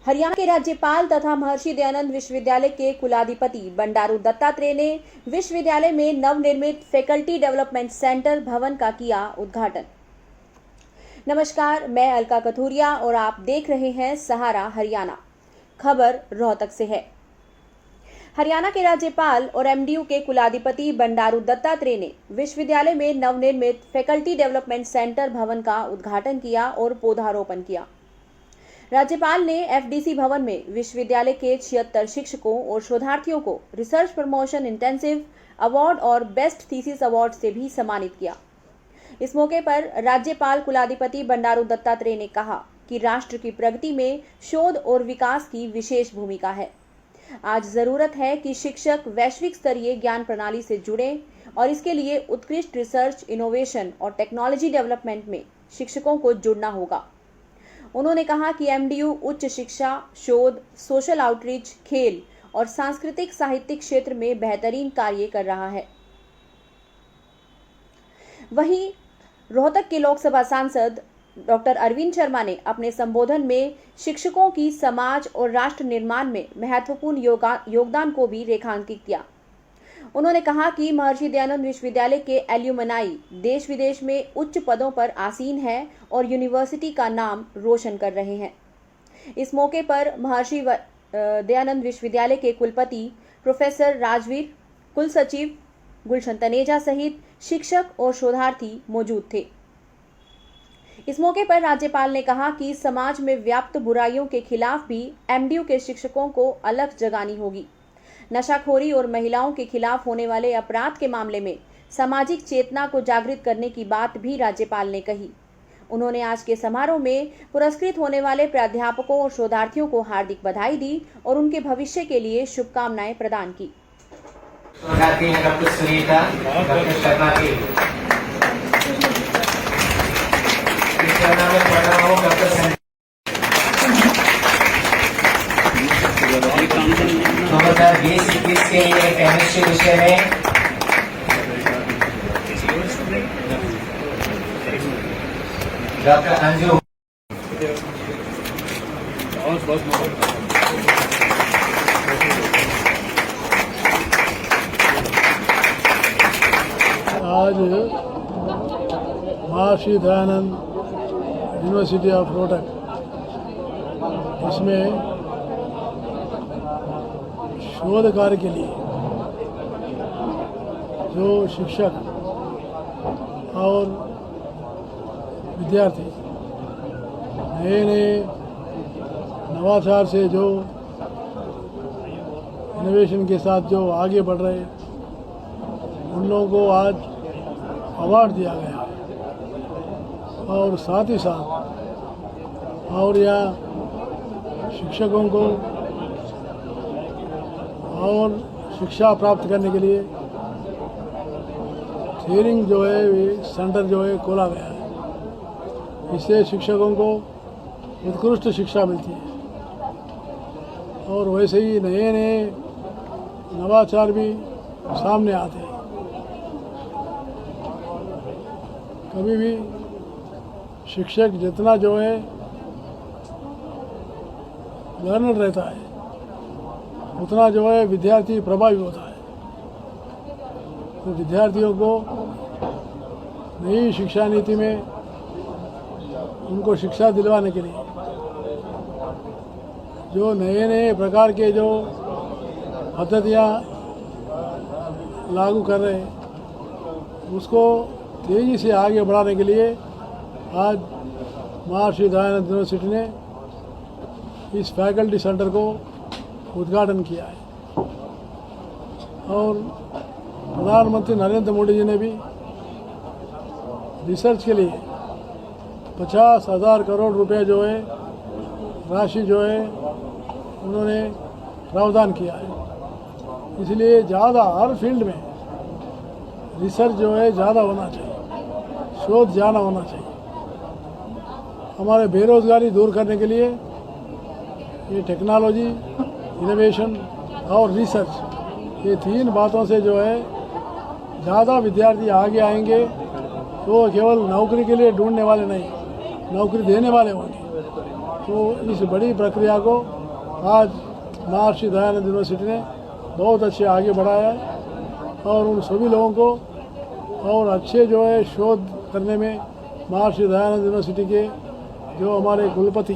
हरियाणा के राज्यपाल तथा महर्षि दयानंद विश्वविद्यालय के कुलाधिपति बंडारू दत्तात्रेय ने विश्वविद्यालय में नवनिर्मित फैकल्टी डेवलपमेंट सेंटर भवन का किया उद्घाटन। नमस्कार, मैं अलका कथूरिया और आप देख रहे हैं सहारा हरियाणा। खबर रोहतक से है। हरियाणा के राज्यपाल और एमडीयू के कुलाधिपति बंडारू दत्तात्रेय ने विश्वविद्यालय में नवनिर्मित फैकल्टी डेवलपमेंट सेंटर भवन का उद्घाटन किया और पौधारोपण किया। राज्यपाल ने एफडीसी भवन में विश्वविद्यालय के 76 शिक्षकों और शोधार्थियों को रिसर्च प्रमोशन इंटेंसिव अवार्ड और बेस्ट थीसिस अवार्ड से भी सम्मानित किया। इस मौके पर राज्यपाल कुलाधिपति बंडारू दत्तात्रेय ने कहा कि राष्ट्र की प्रगति में शोध और विकास की विशेष भूमिका है। आज जरूरत है कि शिक्षक वैश्विक स्तरीय ज्ञान प्रणाली से जुड़े और इसके लिए उत्कृष्ट रिसर्च, इनोवेशन और टेक्नोलॉजी डेवलपमेंट में शिक्षकों को जुड़ना होगा। उन्होंने कहा कि एमडीयू उच्च शिक्षा, शोध, सोशल आउटरीच, खेल और सांस्कृतिक साहित्यिक क्षेत्र में बेहतरीन कार्य कर रहा है। वहीं रोहतक के लोकसभा सांसद डॉक्टर अरविंद शर्मा ने अपने संबोधन में शिक्षकों की समाज और राष्ट्र निर्माण में महत्वपूर्ण योगदान को भी रेखांकित किया। उन्होंने कहा कि महर्षि दयानंद विश्वविद्यालय के एल्यूमनाई देश विदेश में उच्च पदों पर आसीन है और यूनिवर्सिटी का नाम रोशन कर रहे हैं। इस मौके पर महर्षि दयानंद विश्वविद्यालय के कुलपति प्रोफेसर राजवीर, कुल सचिव गुलशन तनेजा सहित शिक्षक और शोधार्थी मौजूद थे। इस मौके पर राज्यपाल ने कहा कि समाज में व्याप्त बुराइयों के खिलाफ भी एमडीयू के शिक्षकों को अलग जगानी होगी। नशाखोरी और महिलाओं के खिलाफ होने वाले अपराध के मामले में सामाजिक चेतना को जागृत करने की बात भी राज्यपाल ने कही। उन्होंने आज के समारोह में पुरस्कृत होने वाले प्राध्यापकों और शोधार्थियों को हार्दिक बधाई दी और उनके भविष्य के लिए शुभकामनाएं प्रदान की। के लिए केमिस्ट्री विषय में डॉक्टर अंजू आज महर्षि दयानंद यूनिवर्सिटी ऑफ रोहतक इसमें शोध कार्य के लिए जो शिक्षक और विद्यार्थी नए नवाचार से जो इनोवेशन के साथ जो आगे बढ़ रहे उन लोगों को आज अवार्ड दिया गया और साथ ही साथ और यहाँ शिक्षकों को और शिक्षा प्राप्त करने के लिए ट्रेनिंग जो है सेंटर जो है खोला गया है। इससे शिक्षकों को उत्कृष्ट शिक्षा मिलती है और वैसे ही नए नवाचार भी सामने आते हैं। कभी भी शिक्षक जितना जो है लर्नर रहता है उतना जो है विद्यार्थी प्रभावी होता है। तो विद्यार्थियों को नई शिक्षा नीति में उनको शिक्षा दिलवाने के लिए जो नए प्रकार के जो पद्धतियाँ लागू कर रहे हैं उसको तेज़ी से आगे बढ़ाने के लिए आज महर्षि दयानंद यूनिवर्सिटी ने इस फैकल्टी सेंटर को उद्घाटन किया है और प्रधानमंत्री नरेंद्र मोदी जी ने भी रिसर्च के लिए 50,000 करोड़ रुपए जो है राशि जो है उन्होंने प्रावधान किया है। इसलिए ज़्यादा हर फील्ड में रिसर्च जो है ज़्यादा होना चाहिए, शोध ज़्यादा होना चाहिए। हमारे बेरोजगारी दूर करने के लिए ये टेक्नोलॉजी, इनोवेशन और रिसर्च, ये तीन बातों से जो है ज़्यादा विद्यार्थी आगे आएंगे तो केवल नौकरी के लिए ढूंढने वाले नहीं, नौकरी देने वाले होंगे। तो इस बड़ी प्रक्रिया को आज महर्षि दयानंद यूनिवर्सिटी ने बहुत अच्छे आगे बढ़ाया है और उन सभी लोगों को और अच्छे जो है शोध करने में महर्षि दयानंद यूनिवर्सिटी के जो हमारे कुलपति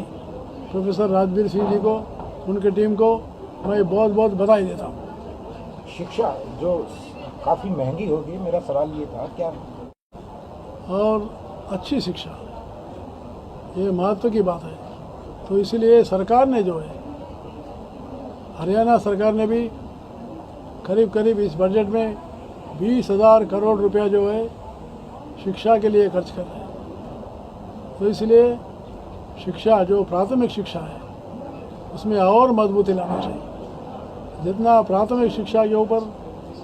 प्रोफेसर राजवीर सिंह जी को, उनकी टीम को मैं बहुत बहुत बधाई देता हूँ। शिक्षा जो काफ़ी महंगी होगी, मेरा सवाल ये था क्या और अच्छी शिक्षा ये महत्व की बात है। तो इसलिए सरकार ने जो है, हरियाणा सरकार ने भी करीब करीब इस बजट में 20,000 करोड़ रुपया जो है शिक्षा के लिए खर्च कर रहे हैं। तो इसलिए शिक्षा जो प्राथमिक शिक्षा है उसमें और मजबूती लाना चाहिए। जितना प्राथमिक शिक्षा के ऊपर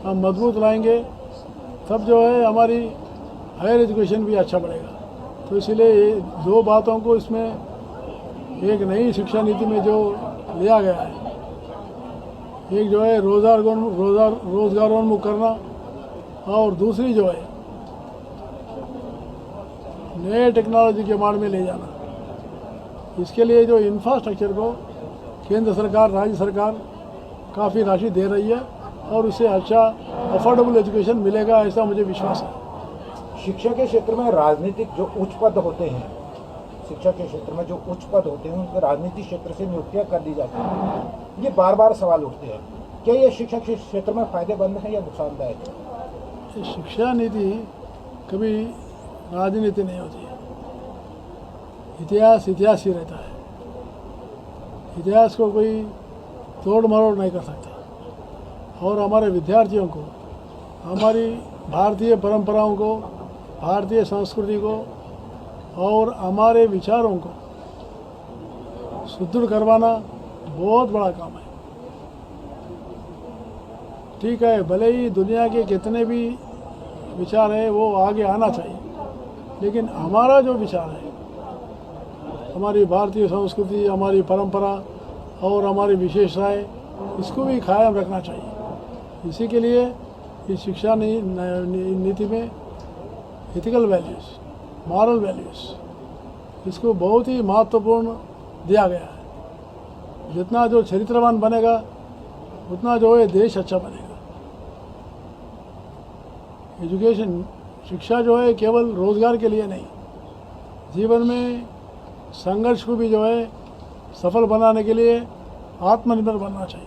हम मजबूत लाएंगे तब जो है हमारी हायर एजुकेशन भी अच्छा बढ़ेगा। तो इसलिए ये दो बातों को इसमें एक नई शिक्षा नीति में जो लिया गया है, एक जो है रोजगारोन्मुख करना और दूसरी जो है नए टेक्नोलॉजी के मार्ग में ले जाना। इसके लिए जो इंफ्रास्ट्रक्चर को केंद्र सरकार, राज्य सरकार काफ़ी राशि दे रही है और उससे अच्छा अफोर्डेबल एजुकेशन मिलेगा, ऐसा मुझे विश्वास है। शिक्षा के क्षेत्र में राजनीतिक जो उच्च पद होते हैं, शिक्षा के क्षेत्र में जो उच्च पद होते हैं उनके राजनीतिक क्षेत्र से नियुक्तियां कर दी जाती हैं। ये बार बार सवाल उठते हैं, क्या ये शिक्षा के क्षेत्र में फायदेमंद है या नुकसानदायक है? शिक्षा नीति कभी राजनीति नहीं होती है। इतिहास इतिहास ही रहता है। इतिहास को कोई तोड़ मरोड़ नहीं कर सकता। और हमारे विद्यार्थियों को हमारी भारतीय परंपराओं को, भारतीय संस्कृति को और हमारे विचारों को सुदृढ़ करवाना बहुत बड़ा काम है। ठीक है, भले ही दुनिया के कितने भी विचार है वो आगे आना चाहिए, लेकिन हमारा जो विचार है, हमारी भारतीय संस्कृति, हमारी परंपरा और हमारी विशेषताएं, इसको भी कायम रखना चाहिए। इसी के लिए इस शिक्षा नीति में एथिकल वैल्यूज़, मॉरल वैल्यूज़, इसको बहुत ही महत्वपूर्ण दिया गया है। जितना जो चरित्रवान बनेगा उतना जो है देश अच्छा बनेगा। एजुकेशन, शिक्षा जो है केवल रोजगार के लिए नहीं, जीवन में संघर्ष को भी जो है सफल बनाने के लिए आत्मनिर्भर बनना चाहिए।